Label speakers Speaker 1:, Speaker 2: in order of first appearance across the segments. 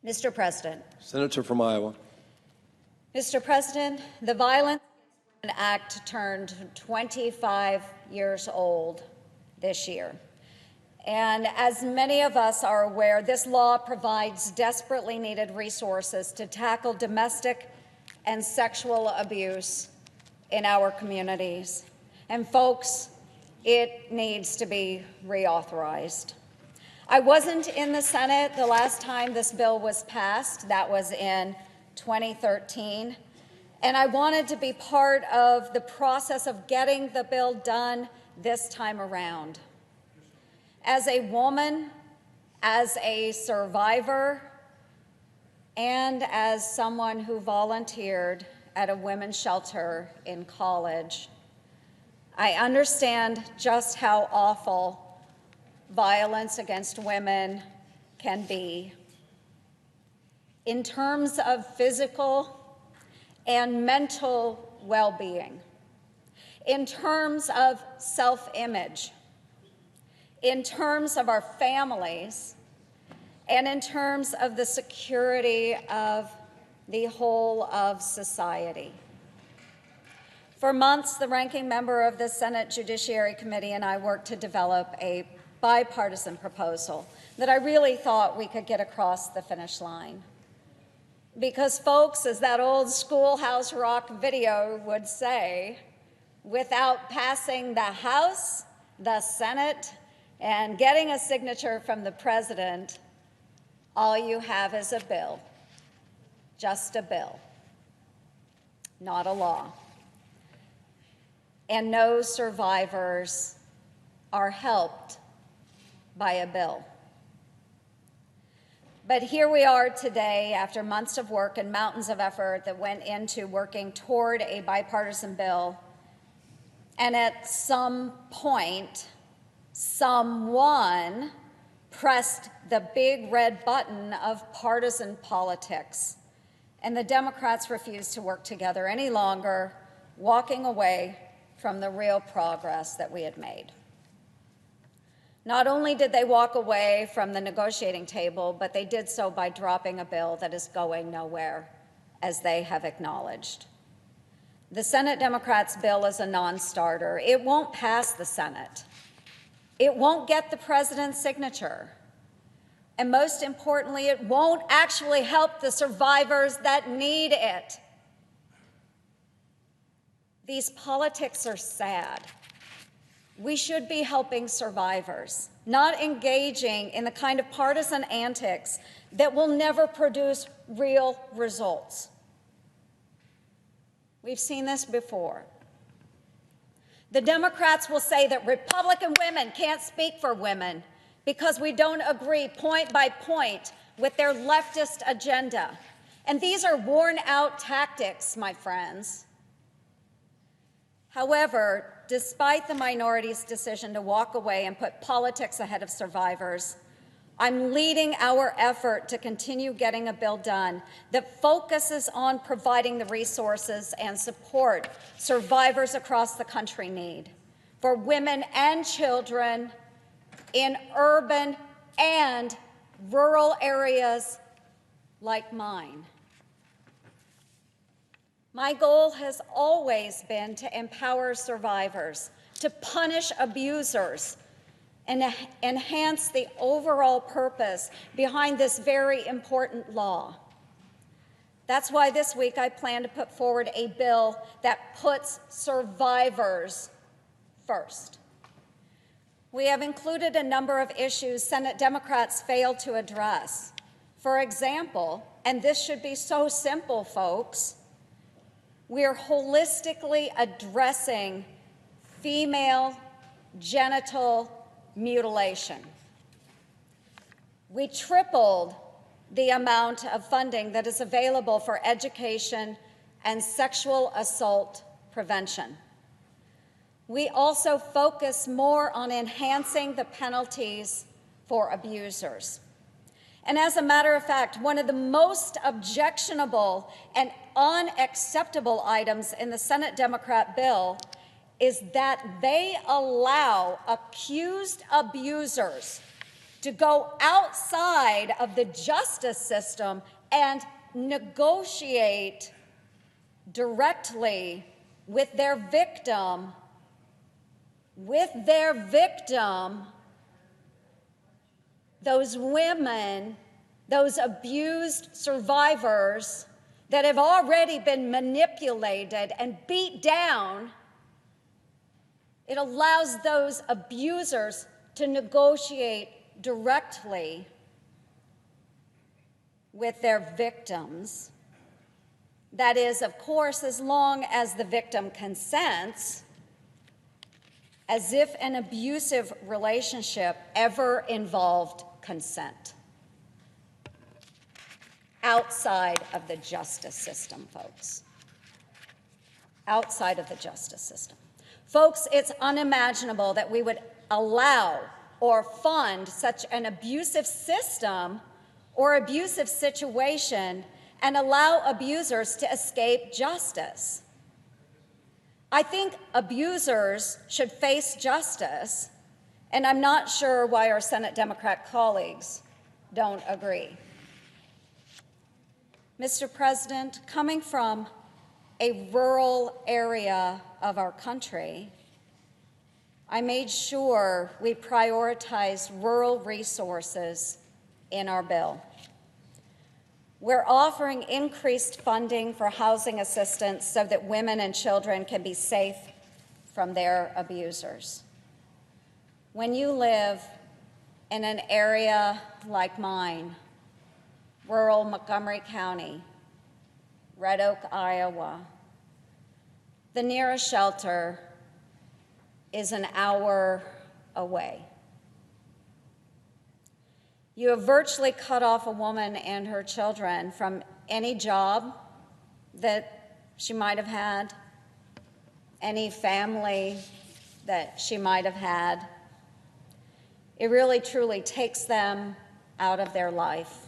Speaker 1: Mr. President.
Speaker 2: Senator from Iowa.
Speaker 1: Mr. President, the Violence Against Women Act turned 25 years old this year. And as many of us are aware, this law provides desperately needed resources to tackle domestic and sexual abuse in our communities. And folks, it needs to be reauthorized. I wasn't in the Senate the last time this bill was passed. That was in 2013. And I wanted to be part of the process of getting the bill done this time around. As a woman, as a survivor, and as someone who volunteered at a women's shelter in college, I understand just how awful violence against women can be in terms of physical and mental well-being, in terms of self-image, in terms of our families, and in terms of the security of the whole of society. For months, the ranking member of the Senate Judiciary Committee and I worked to develop a bipartisan proposal that I really thought we could get across the finish line. Because, folks, as that old Schoolhouse Rock video would say, without passing the House, the Senate, and getting a signature from the President, all you have is a bill, just a bill, not a law. And no survivors are helped by a bill. But here we are today after months of work and mountains of effort that went into working toward a bipartisan bill. And at some point, someone pressed the big red button of partisan politics, and the Democrats refused to work together any longer, walking away from the real progress that we had made. Not only did they walk away from the negotiating table, but they did so by dropping a bill that is going nowhere, as they have acknowledged. The Senate Democrats' bill is a non-starter. It won't pass the Senate. It won't get the president's signature. And most importantly, it won't actually help the survivors that need it. These politics are sad. We should be helping survivors, not engaging in the kind of partisan antics that will never produce real results. We've seen this before. The Democrats will say that Republican women can't speak for women because we don't agree point by point with their leftist agenda. And these are worn-out tactics, my friends. However, despite the minority's decision to walk away and put politics ahead of survivors, I'm leading our effort to continue getting a bill done that focuses on providing the resources and support survivors across the country need for women and children in urban and rural areas like mine. My goal has always been to empower survivors, to punish abusers, and enhance the overall purpose behind this very important law. That's why this week I plan to put forward a bill that puts survivors first. We have included a number of issues Senate Democrats failed to address. For example, and this should be so simple, folks, we are holistically addressing female genital mutilation. We tripled the amount of funding that is available for education and sexual assault prevention. We also focus more on enhancing the penalties for abusers. And as a matter of fact, one of the most objectionable and unacceptable items in the Senate Democrat bill is that they allow accused abusers to go outside of the justice system and negotiate directly with their victim, those women, those abused survivors that have already been manipulated and beat down. It allows those abusers to negotiate directly with their victims. That is, of course, as long as the victim consents, as if an abusive relationship ever involved consent. Outside of the justice system, folks. Outside of the justice system. Folks, it's unimaginable that we would allow or fund such an abusive system or abusive situation and allow abusers to escape justice. I think abusers should face justice, and I'm not sure why our Senate Democrat colleagues don't agree. Mr. President, coming from a rural area of our country, I made sure we prioritized rural resources in our bill. We're offering increased funding for housing assistance so that women and children can be safe from their abusers. When you live in an area like mine, rural Montgomery County, Red Oak, Iowa, the nearest shelter is an hour away. You have virtually cut off a woman and her children from any job that she might have had, any family that she might have had. It really, truly takes them out of their life.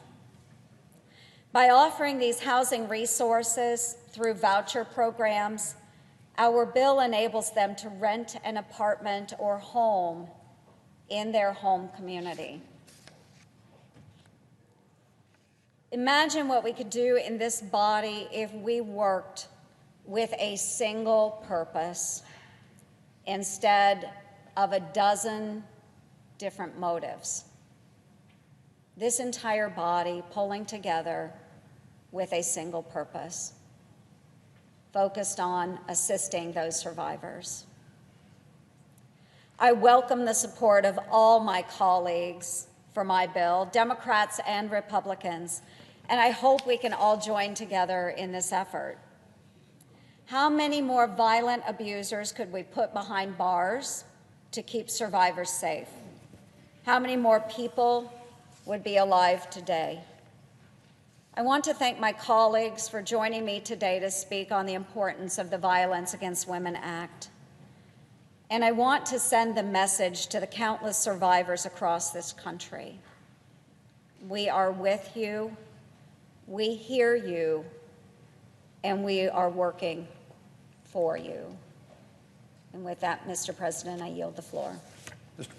Speaker 1: By offering these housing resources through voucher programs, our bill enables them to rent an apartment or home in their home community. Imagine what we could do in this body if we worked with a single purpose instead of a dozen different motives. This entire body pulling together with a single purpose, focused on assisting those survivors. I welcome the support of all my colleagues for my bill, Democrats and Republicans, and I hope we can all join together in this effort. How many more violent abusers could we put behind bars to keep survivors safe? How many more people would be alive today? I want to thank my colleagues for joining me today to speak on the importance of the Violence Against Women Act. And I want to send the message to the countless survivors across this country. We are with you, we hear you, and we are working for you. And with that, Mr. President, I yield the floor.
Speaker 2: Mr. President.